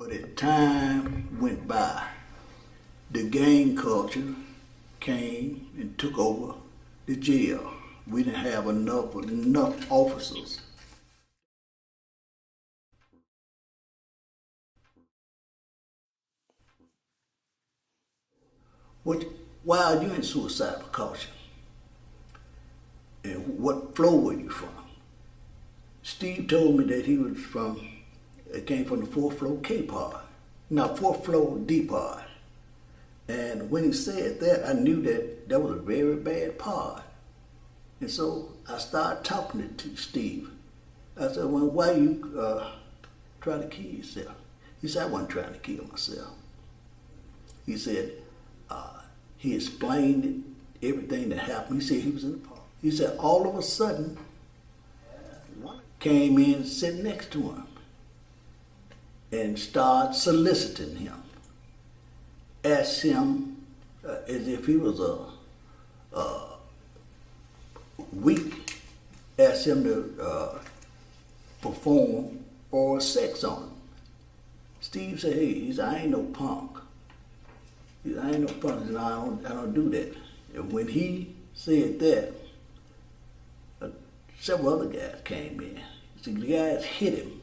But as time went by, the gang culture came and took over the jail. We didn't have enough officers. What, why are you in suicide precaution? And what floor were you from? Steve told me that it came from the fourth floor K part. Now, fourth floor D part. And when he said that, I knew that was a very bad part. And so I started talking to Steve. I said, well, why you try to kill yourself? He said, I wasn't trying to kill myself. He said, he explained everything that happened. He said he was in the park. He said all of a sudden, came in sitting next to him and started soliciting him. Asked him as if he was weak, asked him to perform oral sex on him. Steve said, hey, he said, I ain't no punk. He said, I ain't no punk. He said, I don't do that. And when he said that, several other guys came in. So the guys hit him.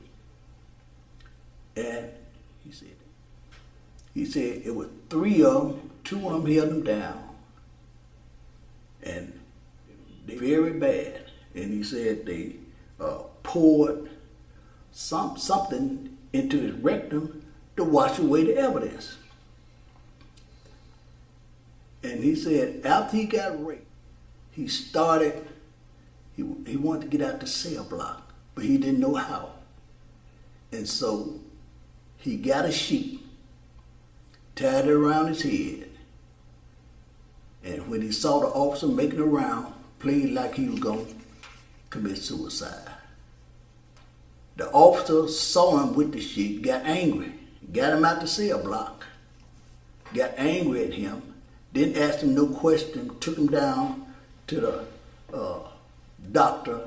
And he said it was three of them, two of them held him down. And they very bad. And he said they poured something into his rectum to wash away the evidence. And he said after he got raped, he wanted to get out the cell block, but he didn't know how. And so he got a sheet, tied it around his head, and when he saw the officer making a round, played like he was going to commit suicide. The officer saw him with the sheet, got angry, got him out the cell block, got angry at him, didn't ask him no question, took him down to the doctor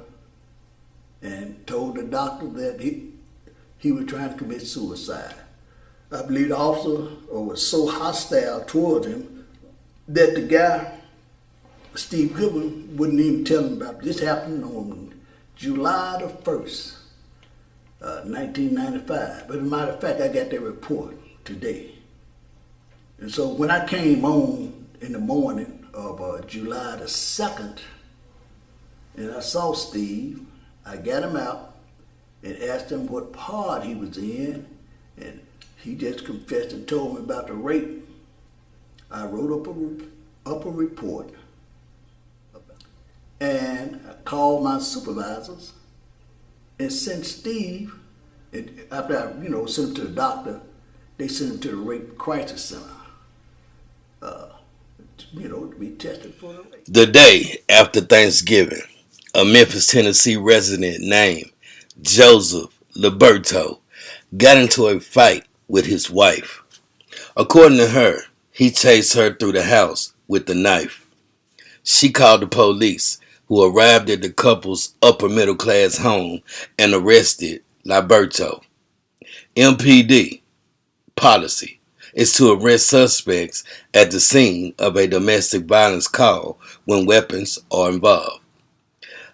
and told the doctor that he was trying to commit suicide. I believe the officer was so hostile towards him that the guy, Steve Goodwin, wouldn't even tell him about it. This happened on July the 1st, 1995. But as a matter of fact, I got that report today. And so when I came on in the morning of July the 2nd, and I saw Steve, I got him out and asked him what part he was in, and he just confessed and told me about the rape. I wrote up a report, and I called my supervisors and sent Steve, and after I sent him to the doctor, they sent him to the Rape Crisis Center, to be tested for the rape. The day after Thanksgiving, a Memphis, Tennessee resident named Joseph Liberto got into a fight with his wife. According to her, he chased her through the house with a knife. She called the police, who arrived at the couple's upper middle class home and arrested Liberto. MPD policy is to arrest suspects at the scene of a domestic violence call when weapons are involved.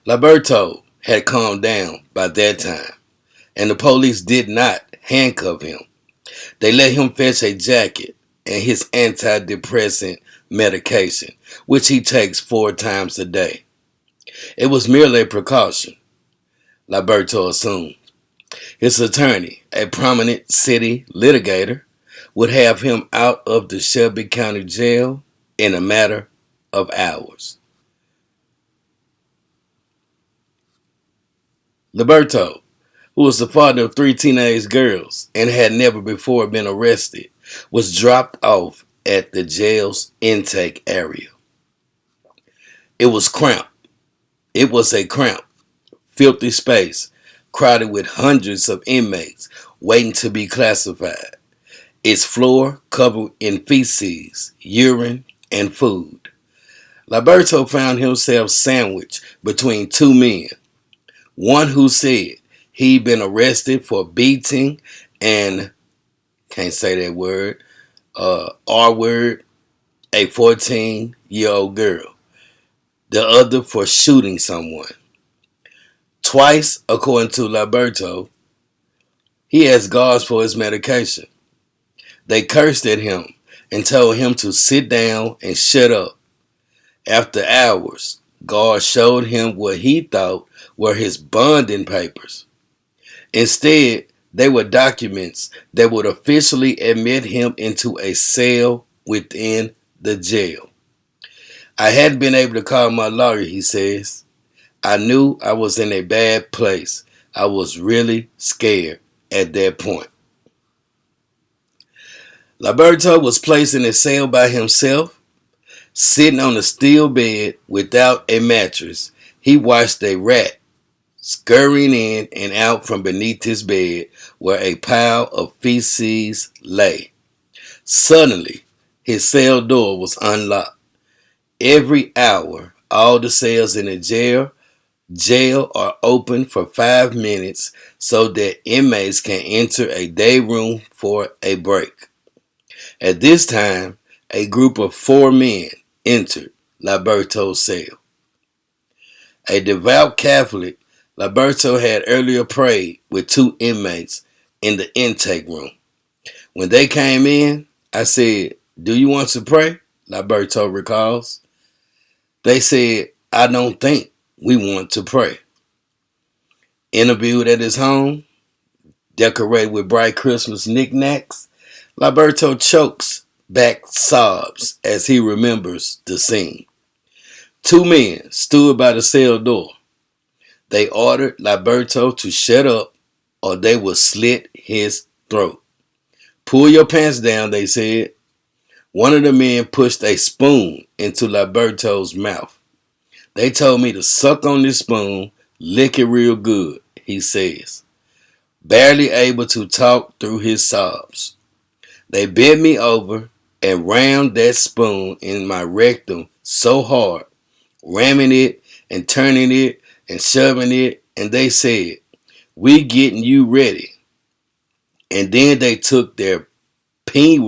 Liberto had calmed down by that time, and the police did not handcuff him. They let him fetch a jacket and his antidepressant medication, which he takes 4 times a day. It was merely a precaution, Liberto assumed. His attorney, a prominent city litigator, would have him out of the Shelby County Jail in a matter of hours. Liberto, who was the father of 3 teenage girls and had never before been arrested, was dropped off at the jail's intake area. It was cramped. It was a cramped, filthy space crowded with hundreds of inmates waiting to be classified. Its floor covered in feces, urine, and food. Liberto found himself sandwiched between 2 men. One who said he'd been arrested for beating and can't say that word, R word, a 14-year-old girl. The other for shooting someone. Twice, according to Liberto, he asked guards for his medication. They cursed at him and told him to sit down and shut up. After hours, guards showed him what he thought were his bonding papers. Instead, they were documents that would officially admit him into a cell within the jail. I hadn't been able to call my lawyer, he says. I knew I was in a bad place. I was really scared at that point. Liberto was placed in a cell by himself, sitting on a steel bed without a mattress. He watched a rat scurrying in and out from beneath his bed where a pile of feces lay. Suddenly, his cell door was unlocked. Every hour, all the cells in the jail are open for 5 minutes so that inmates can enter a day room for a break. At this time, a group of 4 men entered Liberto's cell. A devout Catholic, Liberto had earlier prayed with 2 inmates in the intake room. When they came in, I said, "Do you want to pray?" Liberto recalls. They said, "I don't think we want to pray." Interviewed at his home, decorated with bright Christmas knickknacks, Liberto chokes back sobs as he remembers the scene. 2 men stood by the cell door. They ordered Liberto to shut up or they would slit his throat. "Pull your pants down," they said. One of the men pushed a spoon into Liberto's mouth. "They told me to suck on this spoon, lick it real good," he says, barely able to talk through his sobs. "They bent me over and rammed that spoon in my rectum so hard, ramming it and turning it and shoving it, and they said, 'We getting you ready.' And then they took their P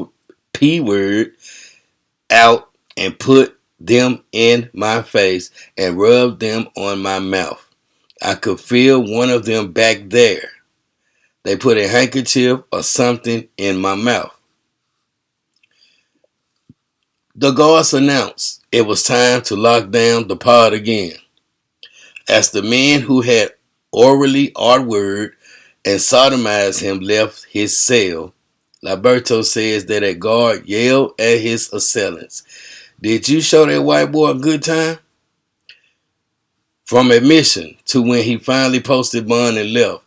word out and put them in my face and rubbed them on my mouth. I could feel one of them back there. They put a handkerchief or something in my mouth." The guards announced it was time to lock down the pod again. As the men who had orally R-word and sodomized him left his cell, Liberto says that a guard yelled at his assailants, "Did you show that white boy a good time?" From admission to when he finally posted bond and left,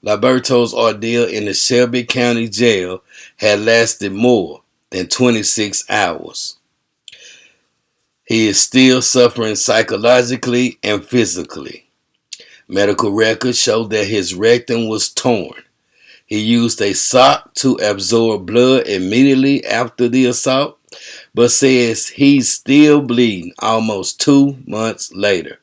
Liberto's ordeal in the Shelby County Jail had lasted more than 26 hours. He is still suffering psychologically and physically. Medical records show that his rectum was torn. He used a sock to absorb blood immediately after the assault, but says he's still bleeding almost 2 months later.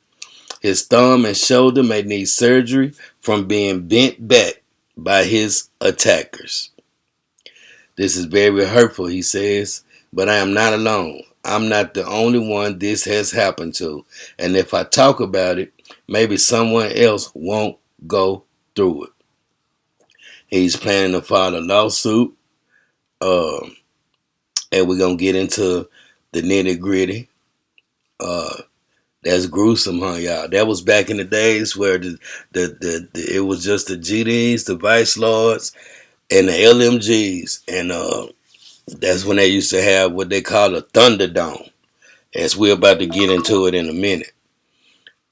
His thumb and shoulder may need surgery from being bent back by his attackers. "This is very hurtful," he says, "but I am not alone. I'm not the only one this has happened to. And if I talk about it, maybe someone else won't go through it." He's planning to file a lawsuit. And we're going to get into the nitty gritty. That's gruesome, huh, y'all? That was back in the days where it was just the GDs, the Vice Lords, and the LMGs. And that's when they used to have what they call a Thunderdome. As we're about to get into it in a minute.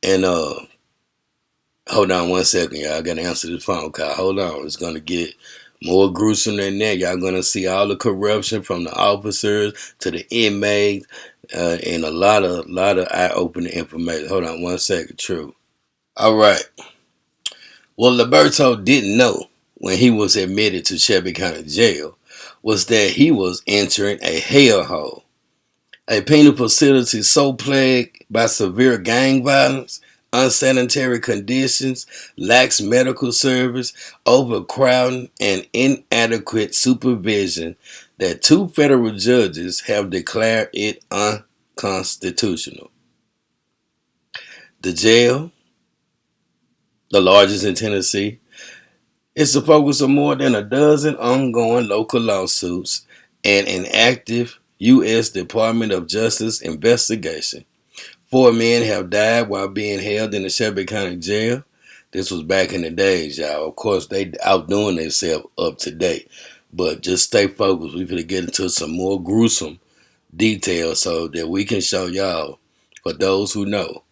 And hold on 1 second, y'all. I got to answer this phone call. Hold on. It's going to get more gruesome than that. Y'all going to see all the corruption from the officers to the inmates and a lot of eye-opening information. Hold on 1 second. True. All right. What Liberto didn't know when he was admitted to Shelby County Jail was that he was entering a hellhole. A penal facility so plagued by severe gang violence, unsanitary conditions, lax medical service, overcrowding, and inadequate supervision that 2 federal judges have declared it unconstitutional. The jail, the largest in Tennessee, is the focus of more than a dozen ongoing local lawsuits and an active U.S. Department of Justice investigation. 4 men have died while being held in the Shelby County Jail. This was back in the days, y'all. Of course, they outdoing themselves up to date. But just stay focused. We're going to get into some more gruesome details so that we can show y'all, for those who know,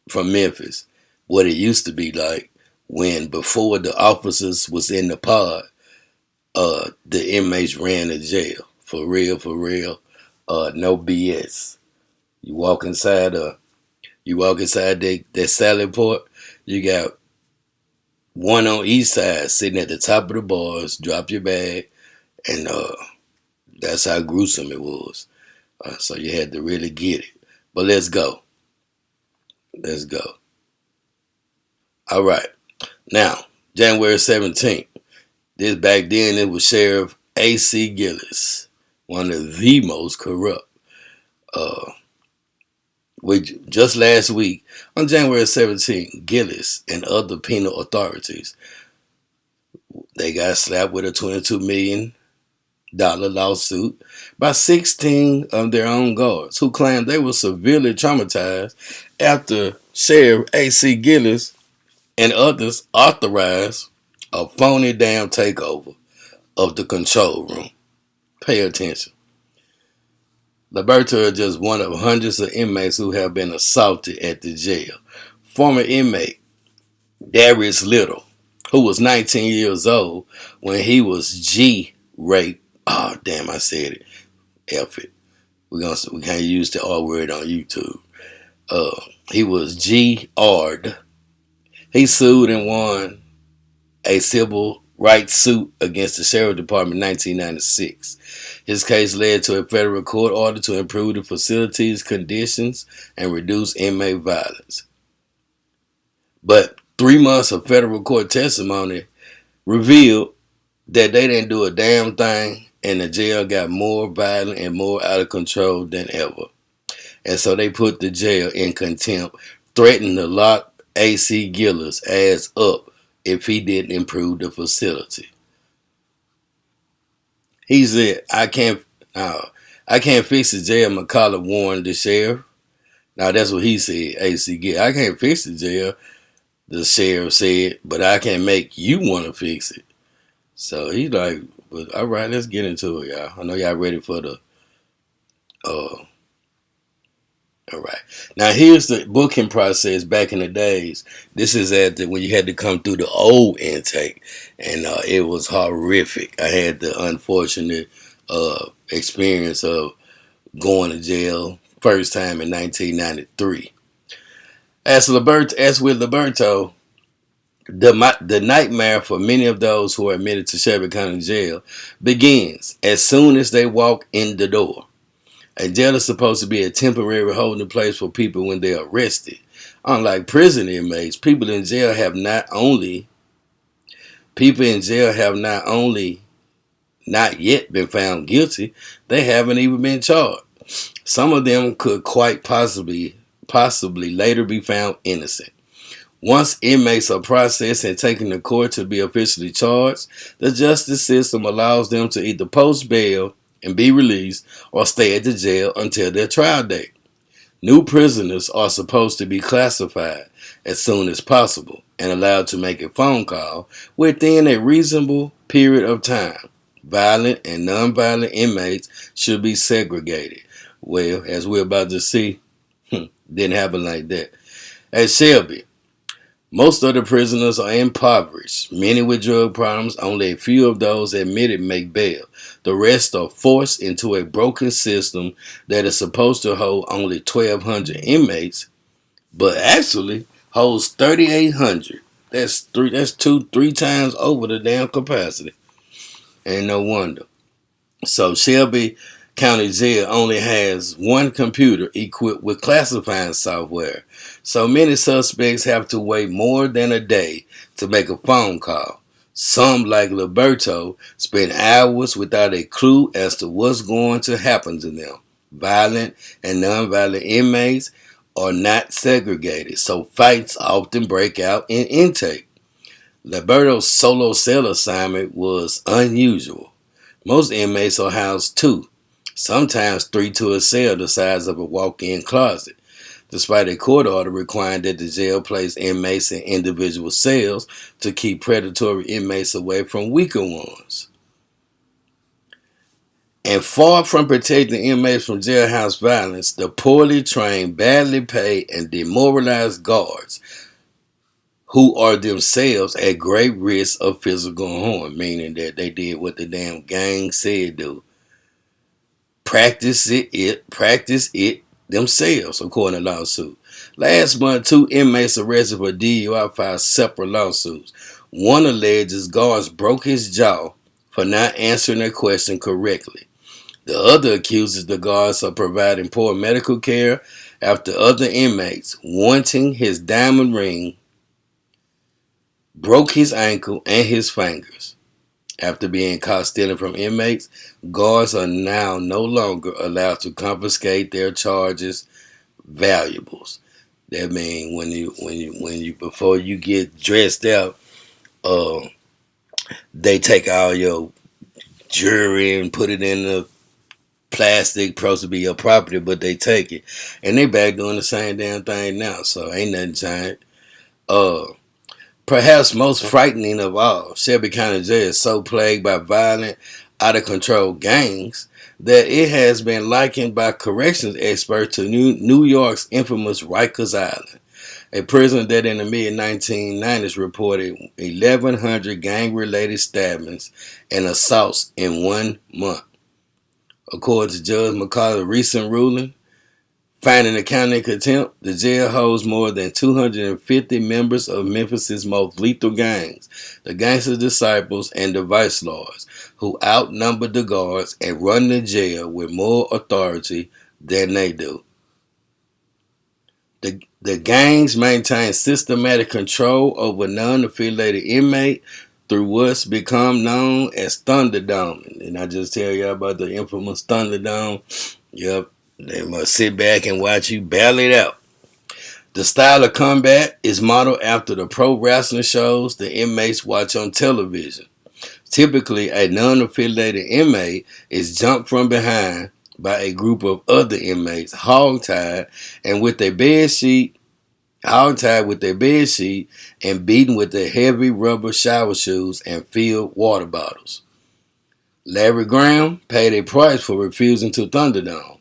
from Memphis, what it used to be like when before the officers was in the pod, the inmates ran the jail. For real, for real. No BS. You walk inside that salad port, you got one on each side sitting at the top of the bars, drop your bag, and that's how gruesome it was. So you had to really get it. But let's go. Let's go. All right. Now, January 17th. This back then it was Sheriff A.C. Gillis, one of the most corrupt. Just last week, on January 17th, Gillis and other penal authorities, they got slapped with a $22 million lawsuit by 16 of their own guards who claimed they were severely traumatized after Sheriff A.C. Gillis and others authorized a phony damn takeover of the control room. Pay attention. Liberto is just one of hundreds of inmates who have been assaulted at the jail. Former inmate Darius Little, who was 19 years old when he was G-raped. Oh, damn, I said it. F it. We can't use the R word on YouTube. He was G-R'd. He sued and won a civil rights suit against the Sheriff Department in 1996. His case led to a federal court order to improve the facility's conditions and reduce inmate violence. But 3 months of federal court testimony revealed that they didn't do a damn thing, and the jail got more violent and more out of control than ever. And so they put the jail in contempt, threatening to lock A.C. Gillis' ass up if he didn't improve the facility. He said, I can't fix the jail, McCullough warned the sheriff. Now that's what he said, A.C. Gillis. I can't fix the jail, the sheriff said, but I can make you want to fix it. So he's like, well, all right, let's get into it, y'all. I know y'all ready for the, all right. Now here's the booking process back in the days. This is when you had to come through the old intake, and it was horrific. I had the unfortunate experience of going to jail first time in 1993. As with Liberto, the nightmare for many of those who are admitted to Shelby County Jail begins as soon as they walk in the door. A jail is supposed to be a temporary holding place for people when they're arrested. Unlike prison inmates, people in jail have not only not yet been found guilty, they haven't even been charged. Some of them could quite possibly later be found innocent. Once inmates are processed and taken to court to be officially charged, the justice system allows them to either post bail and be released or stay at the jail until their trial date. New prisoners are supposed to be classified as soon as possible and allowed to make a phone call within a reasonable period of time. Violent and non-violent inmates should be segregated. Well, as we're about to see, didn't happen like that. At Shelby, most of the prisoners are impoverished, many with drug problems. Only a few of those admitted make bail. The rest are forced into a broken system that is supposed to hold only 1,200 inmates, but actually holds 3,800. That's three times over the damn capacity. Ain't no wonder. So Shelby County Jail only has one computer equipped with classifying software, so many suspects have to wait more than a day to make a phone call. Some, like Liberto, spend hours without a clue as to what's going to happen to them. Violent and nonviolent inmates are not segregated, so fights often break out in intake. Liberto's solo cell assignment was unusual. Most inmates are housed two, sometimes three to a cell the size of a walk-in closet, despite a court order requiring that the jail place inmates in individual cells to keep predatory inmates away from weaker ones. And far from protecting inmates from jailhouse violence, the poorly trained, badly paid, and demoralized guards, who are themselves at great risk of physical harm, meaning that they did what the damn gang said do, practice it themselves, according to lawsuit. Last month, 2 inmates arrested for DUI filed separate lawsuits. One alleges guards broke his jaw for not answering a question correctly. The other accuses the guards of providing poor medical care after other inmates, wanting his diamond ring, broke his ankle and his fingers. After being caught stealing from inmates, guards are now no longer allowed to confiscate their charges' valuables. That means when you before you get dressed out, they take all your jewelry and put it in the plastic, supposed to be your property, but they take it, and they back doing the same damn thing now. So ain't nothing changed. Perhaps most frightening of all, Shelby County Jail is so plagued by violent, out-of-control gangs that it has been likened by corrections experts to New York's infamous Rikers Island, a prison that in the mid-1990s reported 1,100 gang-related stabbings and assaults in 1 month. According to Judge McCullough's recent ruling, finding the county in contempt, the jail holds more than 250 members of Memphis' most lethal gangs, the Gangster Disciples and the Vice Lords, who outnumber the guards and run the jail with more authority than they do. The gangs maintain systematic control over non-affiliated inmates through what's become known as Thunderdome. And I just tell you about the infamous Thunderdome. Yep. They must sit back and watch you battle it out. The style of combat is modeled after the pro wrestling shows the inmates watch on television. Typically, a non-affiliated inmate is jumped from behind by a group of other inmates, hogtied with their bed sheet and beaten with their heavy rubber shower shoes and filled water bottles. Larry Graham paid a price for refusing to Thunderdome.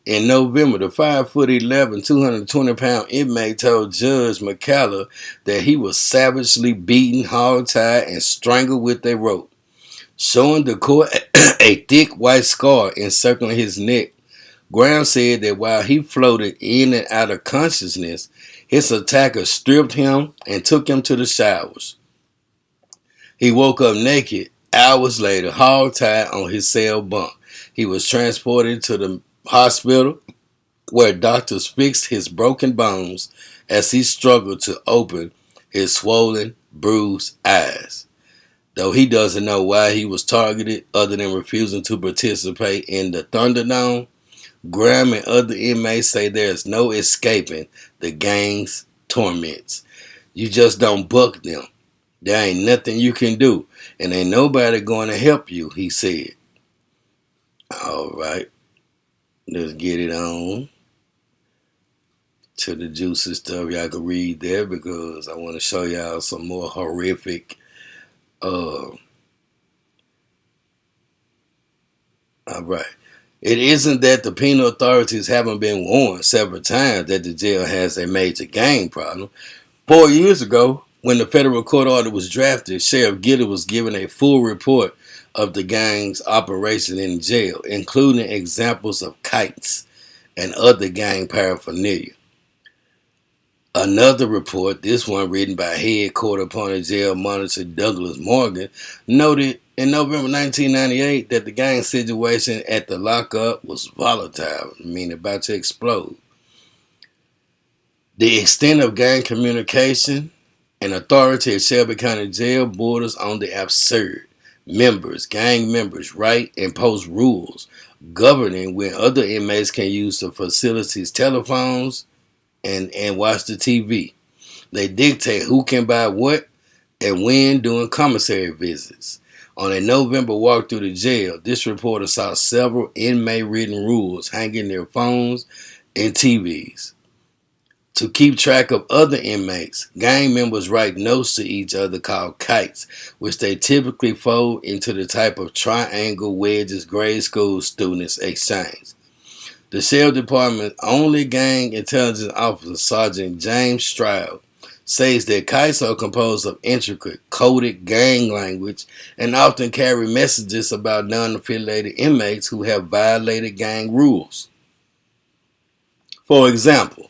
In November, the 5'11", 220-pound inmate told Judge McCullough that he was savagely beaten, hog-tied, and strangled with a rope, showing the court a thick white scar encircling his neck. Graham said that while he floated in and out of consciousness, his attacker stripped him and took him to the showers. He woke up naked hours later, hog-tied on his cell bunk. He was transported to the hospital where doctors fixed his broken bones as he struggled to open his swollen, bruised eyes. Though he doesn't know why he was targeted other than refusing to participate in the Thunderdome, Graham and other inmates say there's no escaping the gang's torments. You just don't buck them. There ain't nothing you can do, and ain't nobody going to help you, he said. All right. Let's get it on to the juicy stuff y'all can read there, because I want to show y'all some more horrific all right. It isn't that the penal authorities haven't been warned several times that the jail has a major gang problem. 4 years ago, when the federal court order was drafted, Sheriff Gitter was given a full report of the gang's operation in jail, including examples of kites and other gang paraphernalia. Another report, this one written by head court opponent jail monitor Douglas Morgan, noted in November 1998 that the gang situation at the lockup was volatile, meaning about to explode. The extent of gang communication and authority at Shelby County Jail borders on the absurd. Gang members write and post rules governing when other inmates can use the facility's telephones and watch the TV. They dictate who can buy what and when during commissary visits. On a November walk through the jail, this reporter saw several inmate-written rules hanging near phones and TVs. To keep track of other inmates, gang members write notes to each other called kites, which they typically fold into the type of triangle wedges grade school students exchange. The Sheriff Department's only gang intelligence officer, Sergeant James Stroud, says that kites are composed of intricate, coded gang language and often carry messages about non-affiliated inmates who have violated gang rules. For example,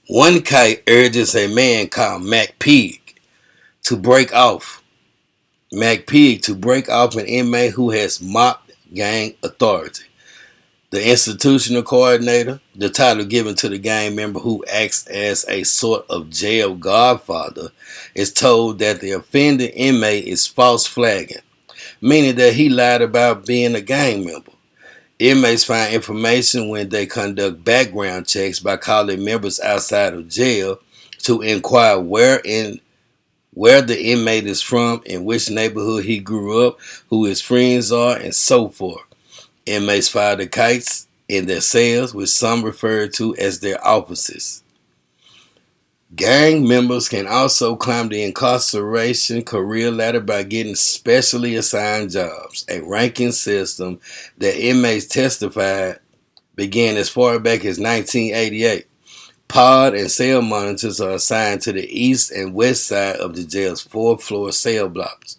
one kite urges a man called Mac Pig to break off an inmate who has mocked gang authority. The institutional coordinator, the title given to the gang member who acts as a sort of jail godfather, is told that the offended inmate is false flagging, meaning that he lied about being a gang member. Inmates find information when they conduct background checks by calling members outside of jail to inquire where the inmate is from, in which neighborhood he grew up, who his friends are, and so forth. Inmates fire the kites in their cells, which some refer to as their offices. Gang members can also climb the incarceration career ladder by getting specially assigned jobs, a ranking system that inmates testified began as far back as 1988. Pod and cell monitors are assigned to the east and west side of the jail's four-floor cell blocks.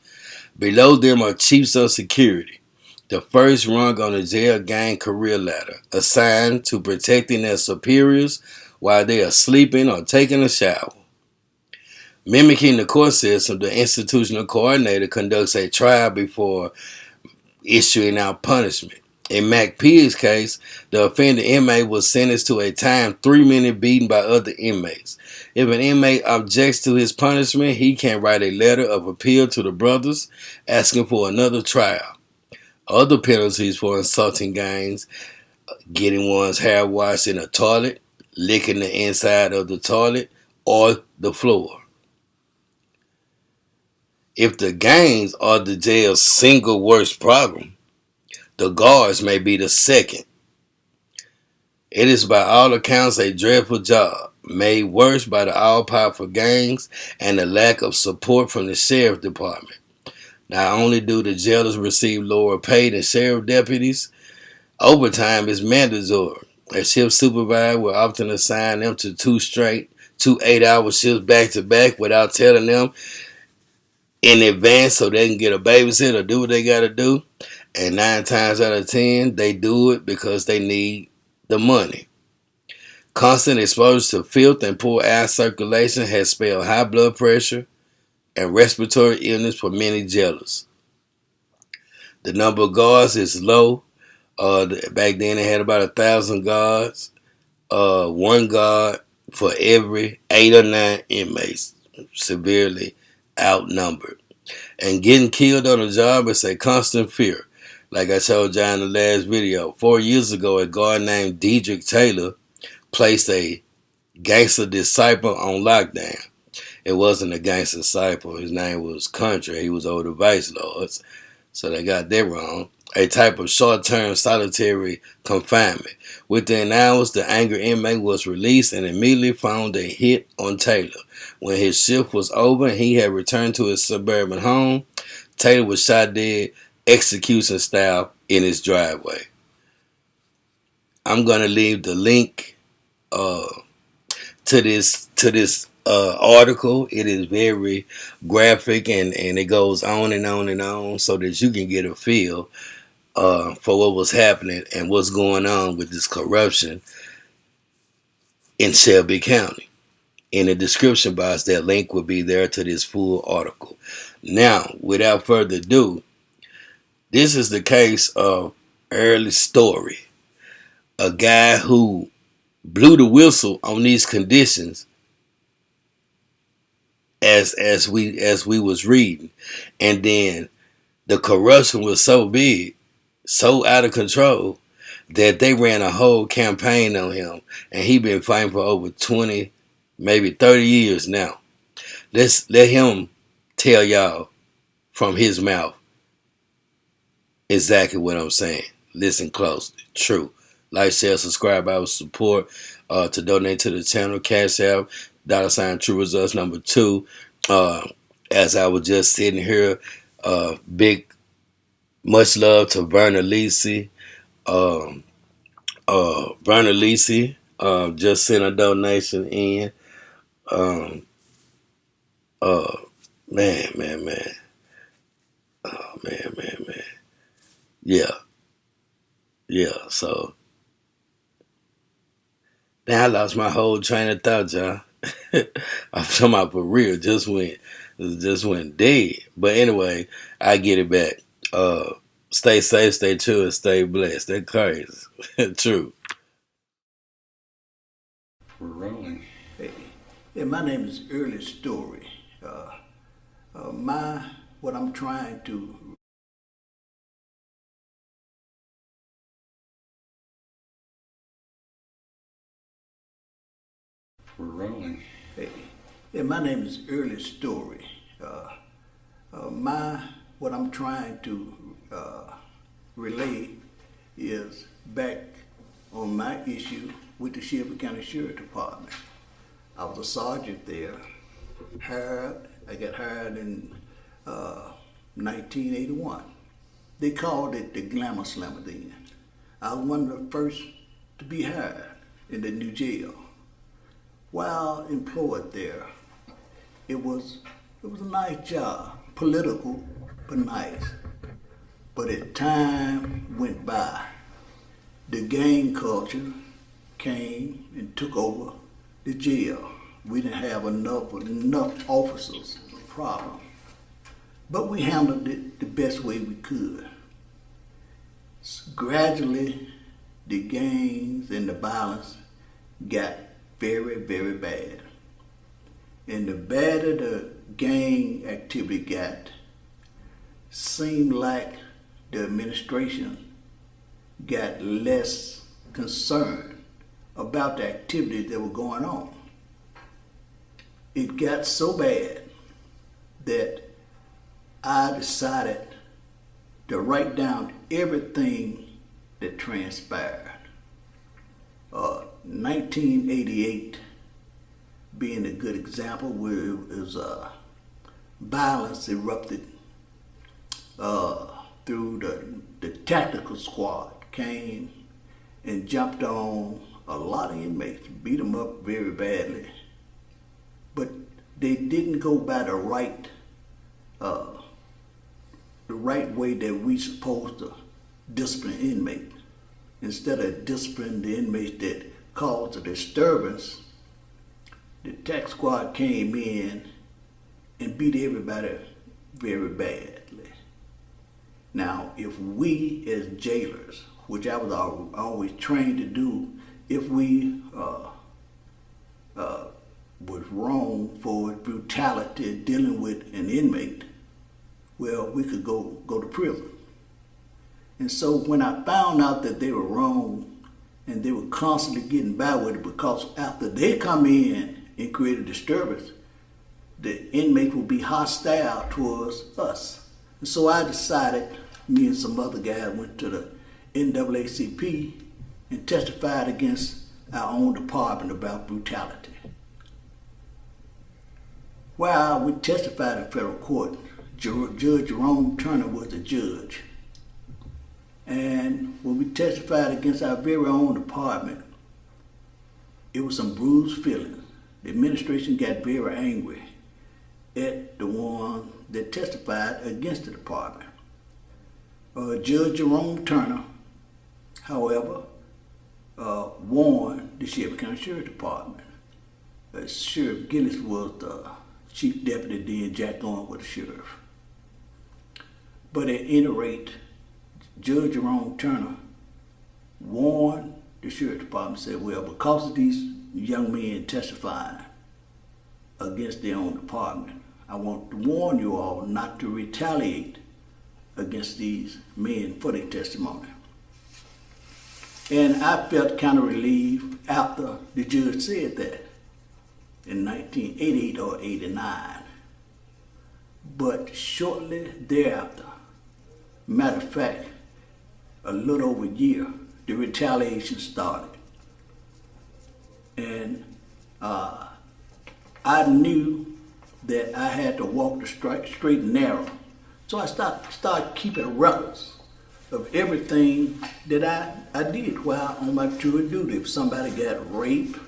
Below them are chiefs of security, the first rung on the jail gang career ladder, assigned to protecting their superiors while they are sleeping or taking a shower. Mimicking the court system, the institutional coordinator conducts a trial before issuing out punishment. In Mac P's case, the offended inmate was sentenced to a timed 3-minute beating by other inmates. If an inmate objects to his punishment, he can write a letter of appeal to the brothers asking for another trial. Other penalties for insulting gangs: getting one's hair washed in a toilet, licking the inside of the toilet, or the floor. If the gangs are the jail's single worst problem, the guards may be the second. It is by all accounts a dreadful job, made worse by the all-powerful gangs and the lack of support from the Sheriff Department. Not only do the jailers receive lower pay than sheriff deputies, overtime is mandatory. A shift supervisor will often assign them to two 8-hour shifts back to back without telling them in advance so they can get a babysitter or do what they got to do. And 9 times out of 10, they do it because they need the money. Constant exposure to filth and poor air circulation has spelled high blood pressure and respiratory illness for many jailers. The number of guards is low. Back then they had about 1,000 guards. One guard for every 8 or 9 inmates, severely outnumbered. And getting killed on the job is a constant fear. Like I told you in the last video, 4 years ago, a guard named Dedrick Taylor placed a gangster disciple on lockdown. It wasn't a gangster disciple. His name was Country. He was over the vice lords, so they got that wrong. A type of short-term solitary confinement. Within hours, the angry inmate was released and immediately found a hit on Taylor. When his shift was over and he had returned to his suburban home, Taylor was shot dead, execution style, in his driveway. I'm going to leave the link to this article. It is very graphic and it goes on and on and on so that you can get a feel for what was happening and what's going on with this corruption in Shelby County. In the description box, that link will be there to this full article. Now, without further ado, This is the case of Early Story, a guy who blew the whistle on these conditions as we was reading, and then the corruption was so big, so out of control, that they ran a whole campaign on him, and he been fighting for over 20, maybe 30 years now. Let's let him tell y'all from his mouth exactly what I'm saying. Listen closely. True. Like, share, subscribe, I would support. To donate to the channel, Cash App, $ True Results #2. As I was just sitting here, big much love to Verna Lisi. Verna Lisi just sent a donation in. Um, uh, man, man, man. Oh, man. Yeah, yeah. So now I lost my whole train of thought, John. I'm talking about for real. Just went dead. But anyway, I get it back. Stay safe, stay true, and stay blessed. That crazy. True. We're rolling. Hey, yeah, my name is Early Story. What I'm trying to We're rolling. Hey, yeah, my name is Early Story. What I'm trying to relay is back on my issue with the Shelby County Sheriff Department. I was a sergeant there. I got hired in 1981. They called it the Glamour Slammer then. I was one of the first to be hired in the new jail. While employed there, it was a nice job, political but nice. But as time went by, the gang culture came and took over the jail. We didn't have enough officers, problem. But we handled it the best way we could. Gradually, the gangs and the violence got very, very bad. And the badder the gang activity got, seemed like the administration got less concerned about the activities that were going on. It got so bad that I decided to write down everything that transpired. 1988 being a good example where it was violence erupted through the tactical squad came and jumped on a lot of inmates, beat them up very badly. But they didn't go by the right way that we supposed to discipline inmates. Instead of disciplining the inmates that caused the disturbance, the tax squad came in and beat everybody very badly. Now, if we as jailers, which I was always trained to do, if we was wrong for brutality dealing with an inmate, well, we could go to prison. And so when I found out that they were wrong and they were constantly getting by with it, because after they come in and create a disturbance, the inmates will be hostile towards us. And so I decided, me and some other guys went to the NAACP and testified against our own department about brutality. While we testified in federal court, Judge Jerome Turner was the judge. And when we testified against our very own department, it was some bruised feelings. The administration got very angry at the one that testified against the department. Judge Jerome Turner, however, warned the Shelby County Sheriff Department. Sheriff Gillis was the chief deputy, then Jack Owen was the sheriff. But at any rate, Judge Jerome Turner warned the sheriff's department, said, well, because of these young men testifying against their own department, I want to warn you all not to retaliate against these men for their testimony. And I felt kind of relieved after the judge said that in 1988 or 89. But shortly thereafter, matter of fact, a little over a year, the retaliation started. And I knew that I had to walk the straight and narrow. So I started keeping records of everything that I did while on my tour of duty. If somebody got raped,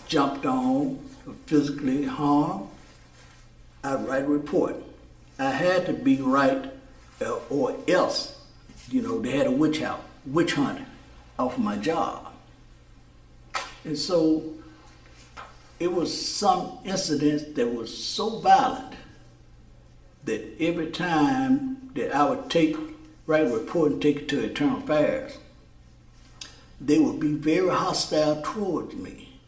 jumped on, or physically harmed, I'd write a report. I had to be right or else, they had a witch hunt off my job. And so it was some incidents that was so violent that every time that I would write a report and take it to Internal Affairs, they would be very hostile towards me.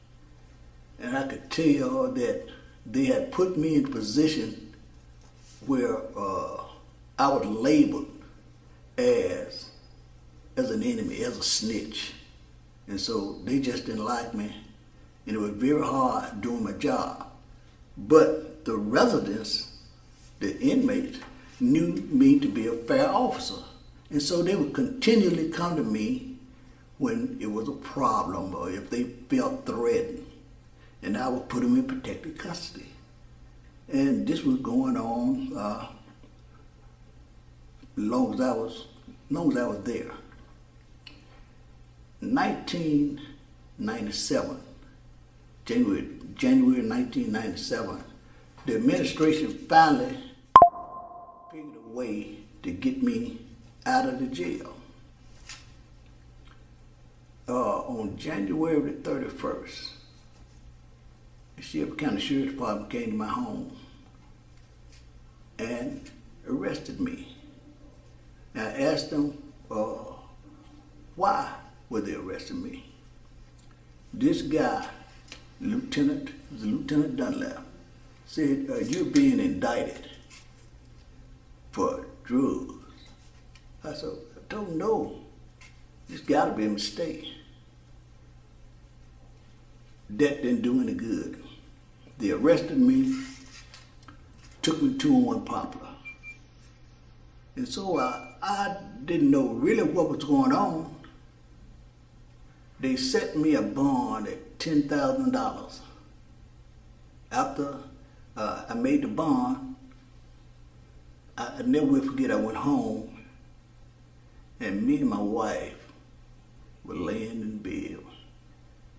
And I could tell that they had put me in a position where I was labeled as an enemy, as a snitch. And so they just didn't like me. And it was very hard doing my job. But the residents, the inmates, knew me to be a fair officer. And so they would continually come to me when it was a problem or if they felt threatened. And I would put them in protective custody. And this was going on long as I was there. 1997, January 1997, the administration finally figured a way to get me out of the jail. On January 31st, the Shelby County Sheriff's Department came to my home and arrested me. I asked them why were they arresting me. This guy, Lieutenant Dunlap, said, you're being indicted for drugs. I told him, no, this gotta be a mistake. That didn't do any good. They arrested me, took me 201 Poplar. And so I didn't know really what was going on. They set me a bond at $10,000. After I made the bond, I never will forget, I went home and me and my wife were laying in bed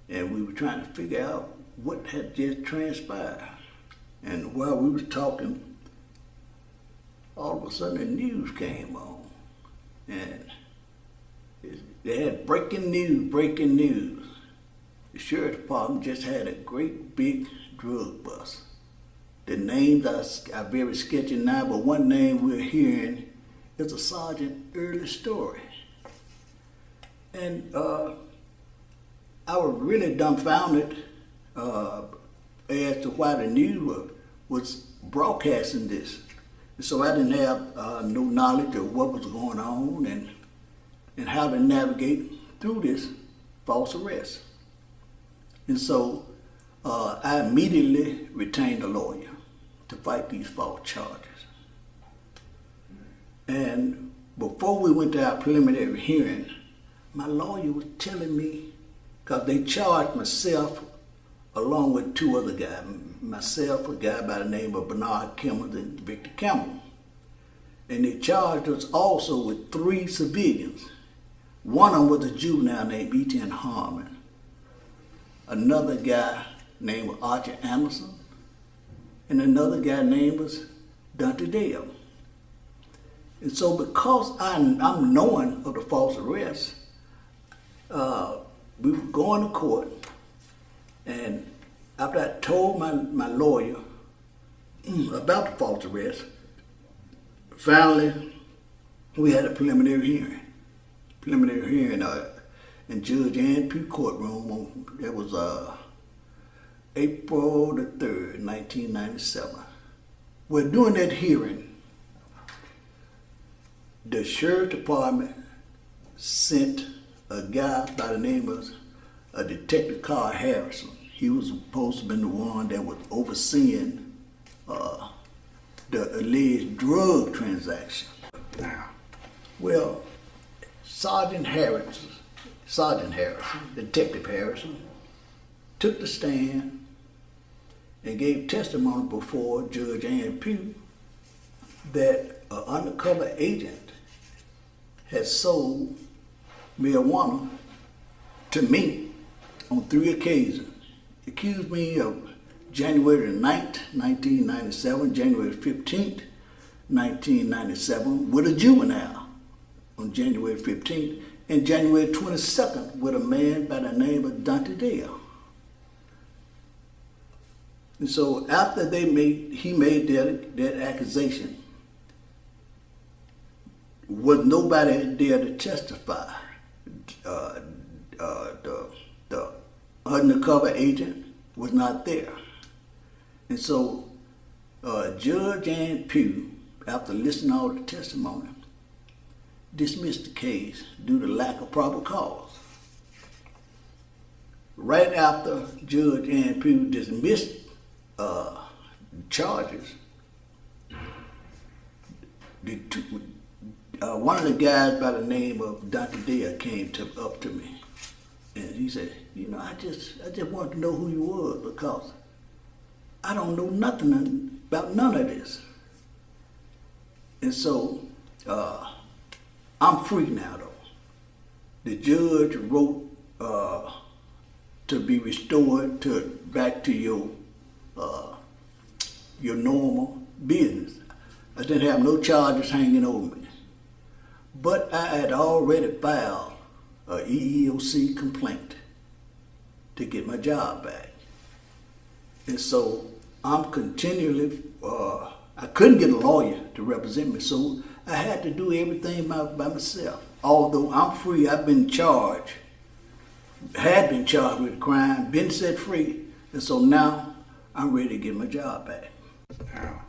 and we were trying to figure out what had just transpired. And while we was talking, all of a sudden the news came on. And they had breaking news. The Sheriff's Department just had a great big drug bust. The names are very sketchy now, but one name we're hearing is a Sergeant Early Story. And I was really dumbfounded as to why the news was broadcasting this. And so I didn't have no knowledge of what was going on and how to navigate through this false arrest. And so I immediately retained a lawyer to fight these false charges. And before we went to our preliminary hearing, my lawyer was telling me, because they charged myself along with two other guys, myself, a guy by the name of Bernard Kimmel, and Victor Campbell. And they charged us also with 3 civilians. One of them was a juvenile named E.T.N. Harmon. Another guy named Archie Anderson. And another guy named was Dante Dale. And so because I'm knowing of the false arrest, we were going to court. And after I told my lawyer about the false arrest, finally we had a preliminary hearing. preliminary hearing in Judge Ann Pugh courtroom. That was April the 3rd, 1997. Well, during that hearing, the sheriff department sent a guy by the name of Detective Carl Harrison. He was supposed to have been the one that was overseeing the alleged drug transaction. Now, Well, Sergeant Harrison, Detective Harrison, took the stand and gave testimony before Judge Ann Pugh that an undercover agent had sold marijuana to me on 3 occasions. He accused me of January 9th, 1997, January 15th, 1997, with a juvenile on January 15th, and January 22nd with a man by the name of Dante Dale. And so after he made that accusation, was nobody there to testify. The undercover agent was not there. And so Judge Ann Pugh, after listening to all the testimony, dismissed the case due to lack of probable cause. Right after Judge Ann Pugh dismissed charges, one of the guys by the name of Dante Dale came up to me, and he said, I just wanted to know who you was, because I don't know nothing about none of this. And so I'm free now, though. The judge wrote to be restored back to your normal business. I didn't have no charges hanging over me. But I had already filed a EEOC complaint to get my job back. And so I'm continually, I couldn't get a lawyer to represent me, so I had to do everything by myself. Although I'm free, I've been charged, had been charged with a crime, been set free, and so now I'm ready to get my job back. now,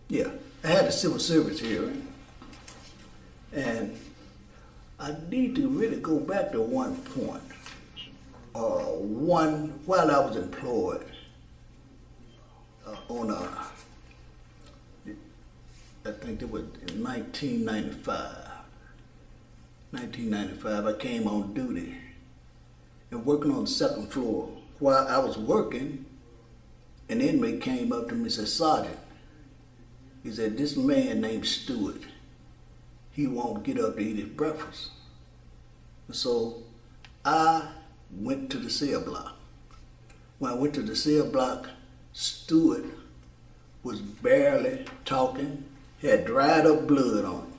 Yeah, I had a civil service hearing, and I need to really go back to one point. While I was employed I think it was in 1995. 1995, I came on duty and working on the second floor. While I was working, an inmate came up to me and said, "Sergeant," he said, "this man named Stewart, he won't get up to eat his breakfast." So I went to the cell block. When I went to the cell block, Stewart was barely talking, had dried up blood on him.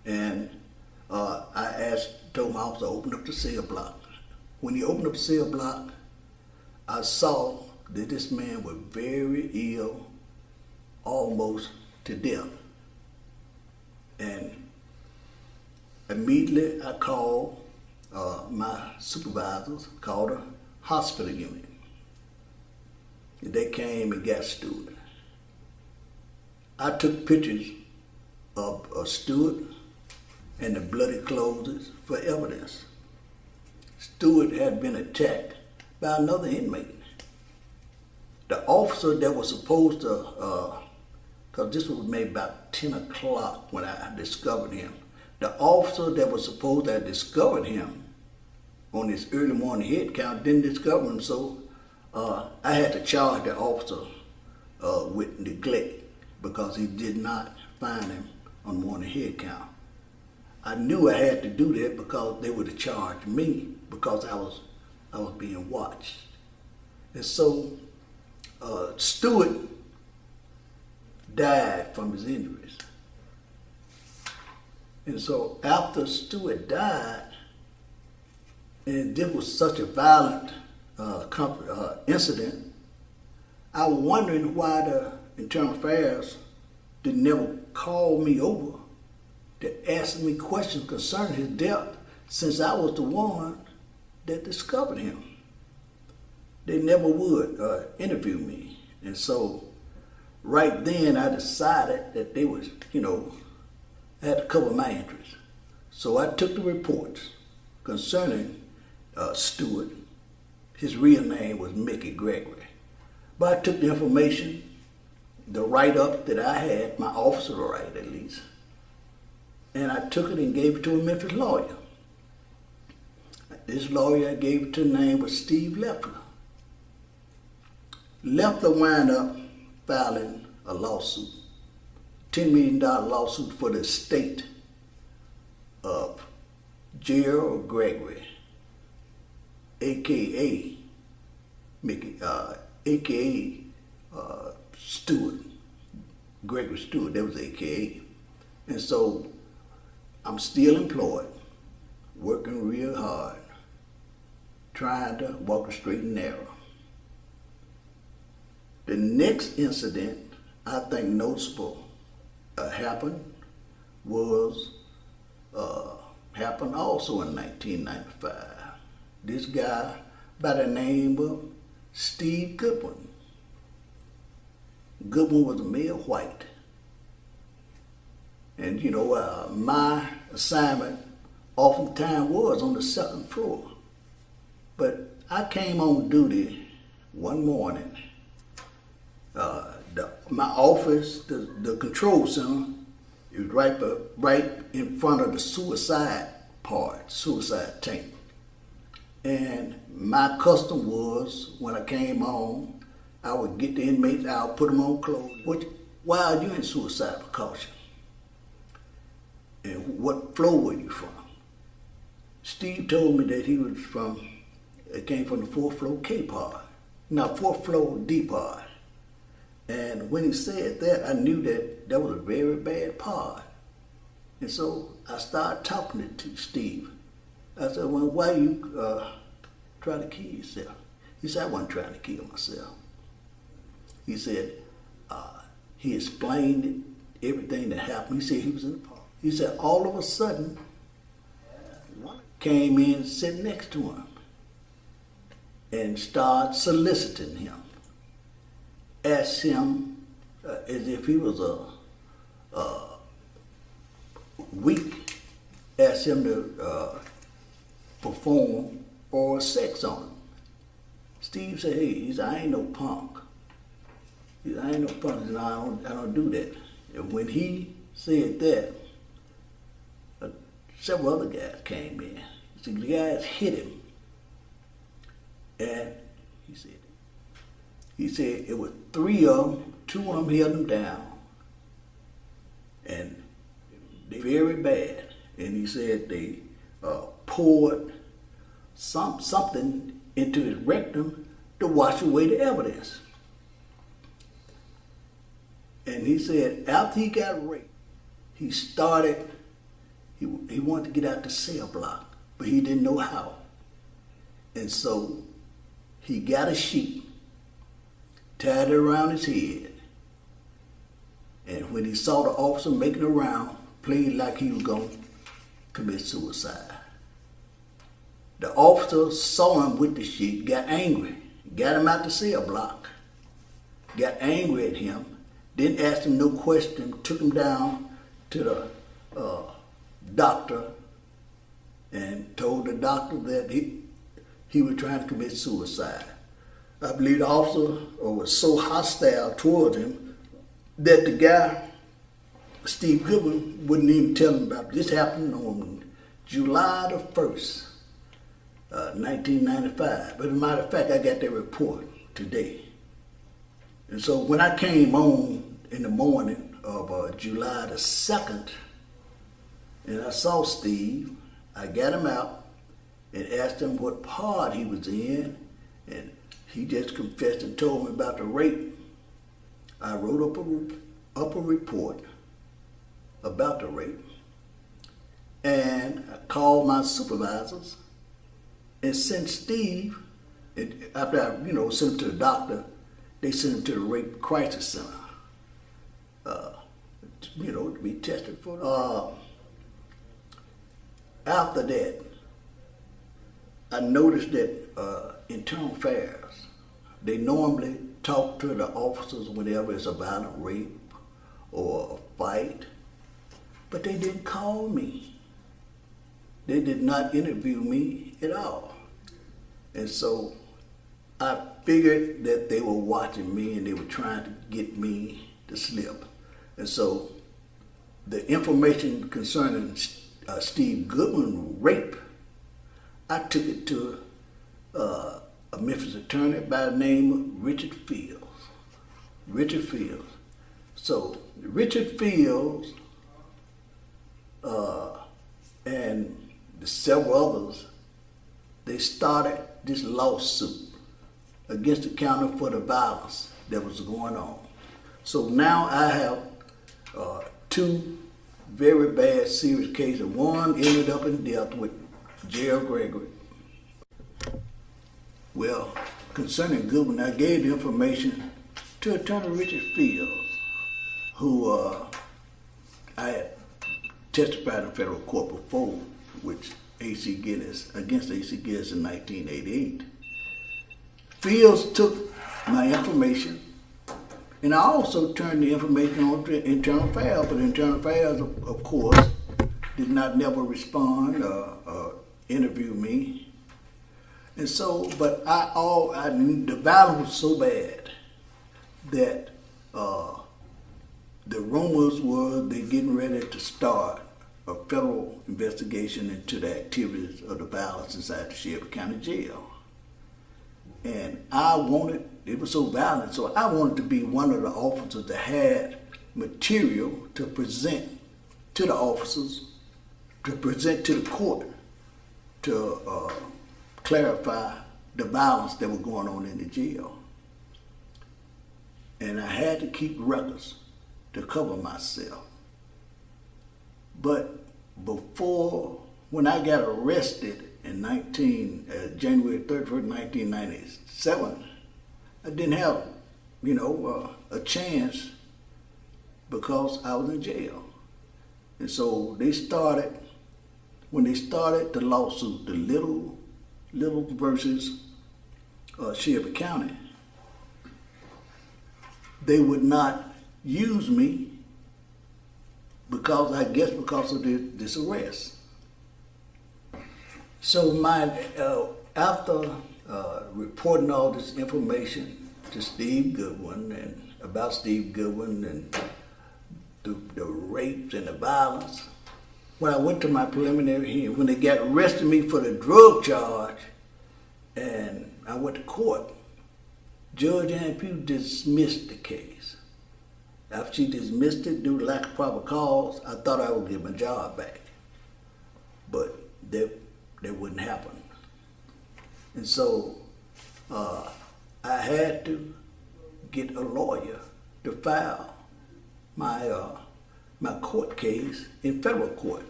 And I told my officer to open up the cell block. When he opened up the cell block, I saw that this man was very ill, almost to death. And immediately I called my supervisors, called a hospital unit. And they came and got Stewart. I took pictures of Stewart and the bloody clothes for evidence. Stewart had been attacked by another inmate. The officer that was supposed to, because this was maybe about 10 o'clock when I discovered him. The officer that was supposed to have discovered him on this early morning head count didn't discover him, so I had to charge the officer with neglect because he did not find him on morning head count. I knew I had to do that because they would have charged me because I was being watched. And so Stewart died from his injuries. And so after Stewart died, and this was such a violent incident, I was wondering why the Internal Affairs didn't never call me over to ask me questions concerning his death, since I was the one that discovered him. They never would interview me. And so right then I decided that they was, I had to cover my interests. So I took the reports concerning Stewart. His real name was Mickey Gregory. But I took the information, the write-up that I had, my officer to write at least, and I took it and gave it to a Memphis lawyer. This lawyer I gave it to, the name was Steve Leffler. Leffler wound up filing a lawsuit, $10 million lawsuit for the estate of Gerald Gregory, a.k.a. Mickey, a.k.a. Stewart, Gregory Stewart, that was a.k.a. And so I'm still employed, working real hard, trying to walk the straight and narrow. The next incident I think noticeable happened happened also in 1995. This guy by the name of Steve Goodwin. Goodwin was a male white. And my assignment oftentimes was on the second floor. But I came on duty one morning. My office, the control center, it was right in front of the suicide tank. And my custom was, when I came on, I would get the inmates out, put them on clothes. Why are you in suicide precaution? And what floor were you from? Steve told me that he came from the 4th floor K part. Now 4th floor D part. And when he said that, I knew that was a very bad part. And so I started talking to Steve. I said, well, why you try to kill yourself? He said, I wasn't trying to kill myself. He said, he explained everything that happened. He said he was in the park. He said, all of a sudden, one came in, sitting next to him, and started soliciting him. Asked him as if he was weak, asked him to perform oral sex on him. Steve said, he said, I ain't no punk. He said, I ain't no punk. He said, I don't do that. And when he said that, several other guys came in. So the guys hit him. And he said it was 3 of them, 2 of them held him down. And they very bad. And he said they poured something into his rectum to wash away the evidence. And he said after he got raped, he wanted to get out the cell block, but he didn't know how. And so he got a sheet, tied it around his head, and when he saw the officer making a round, played like he was going to commit suicide. The officer saw him with the sheet, got angry, got him out the cell block, got angry at him, didn't ask him no question, took him down to the doctor and told the doctor that he was trying to commit suicide. I believe the officer was so hostile towards him that the guy, Steve Goodwin, wouldn't even tell him about it. This happened on July the 1st, 1995. But as a matter of fact, I got that report today. And so when I came on in the morning of July the 2nd, and I saw Steve, I got him out and asked him what part he was in, and he just confessed and told me about the rape. I wrote up a report about the rape, and I called my supervisors and sent Steve, and after I sent him to the doctor, they sent him to the rape crisis center, to be tested for. After that, I noticed that internal affairs, they normally talk to the officers whenever it's a violent rape or a fight, but they didn't call me. They did not interview me at all. And so I figured that they were watching me and they were trying to get me to slip. And so the information concerning Steve Goodwin rape, I took it to a Memphis attorney by the name of Richard Fields. Richard Fields. So Richard Fields and several others, they started this lawsuit against the county for the violence that was going on. So now I have two very bad, serious cases. One ended up in death with Gerald Gregory. Well, concerning Goodwin, I gave the information to Attorney Richard Fields, who I had testified in federal court before, which A.C. Guinness, against A.C. Guinness in 1988. Fields took my information, and I also turned the information on to Internal Affairs, but Internal Affairs, of course, did not never respond or interview me. And so, but the violence was so bad that the rumors were they getting ready to start a federal investigation into the activities of the violence inside the Shelby County Jail. And it was so violent, so I wanted to be one of the officers that had material to present to the officers, to present to the court, to clarify the violence that was going on in the jail. And I had to keep records to cover myself. But when I got arrested in January 31st, 1997, I didn't have, a chance because I was in jail. And so when they started the lawsuit, the Little versus Shelby County, they would not use me because of this arrest. So after reporting all this information to Steve Goodwin and about Steve Goodwin and the rapes and the violence, when I went to my preliminary hearing, when they got arrested me for the drug charge, and I went to court, Judge Ann Pugh dismissed the case. After she dismissed it due to lack of probable cause, I thought I would get my job back. But that wouldn't happen. And so I had to get a lawyer to file my court case in federal court.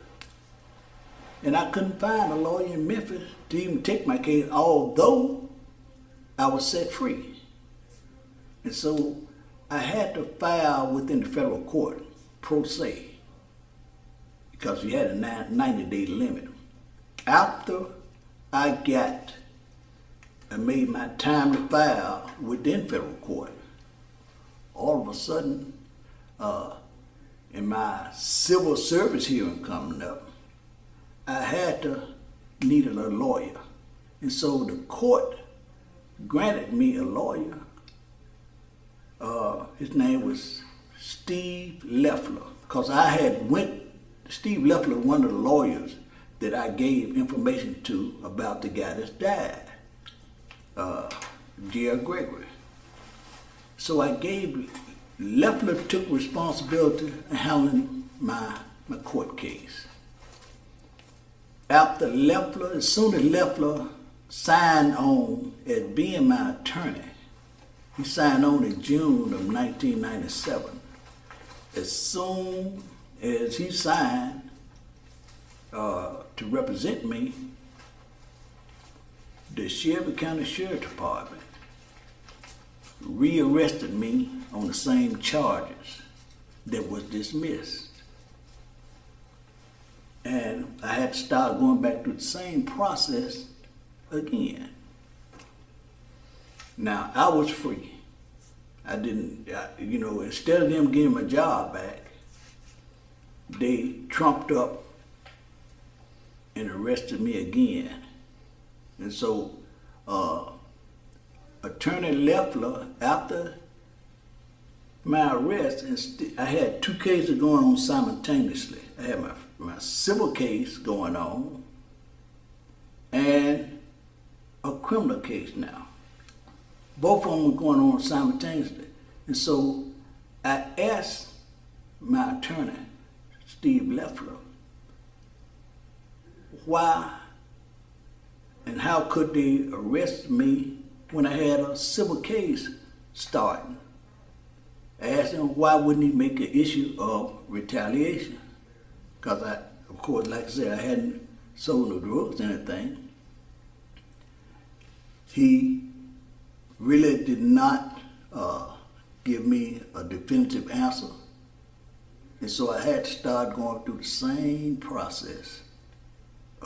And I couldn't find a lawyer in Memphis to even take my case, although I was set free. And so I had to file within the federal court, pro se, because we had a 90-day limit. After I made my time to file within federal court, all of a sudden, in my civil service hearing coming up, I needed a lawyer. And so the court granted me a lawyer. His name was Steve Leffler, because Steve Leffler was one of the lawyers that I gave information to about the guy that died, Gerald Gregory. So Leffler took responsibility in handling my court case. As soon as Leffler signed on as being my attorney, he signed on in June of 1997. As soon as he signed to represent me, the Shelby County Sheriff Department rearrested me on the same charges that was dismissed. And I had to start going back through the same process again. Now, I was free. I didn't, instead of them getting my job back, they trumped up and arrested me again. And so, Attorney Leffler, after my arrest, I had two cases going on simultaneously. I had my civil case going on and a criminal case now. Both of them were going on simultaneously. And so I asked my attorney, Steve Leffler, why and how could they arrest me when I had a civil case starting? I asked him why wouldn't he make an issue of retaliation? Because I, of course, like I said, I hadn't sold no drugs or anything. He really did not give me a definitive answer. And so I had to start going through the same process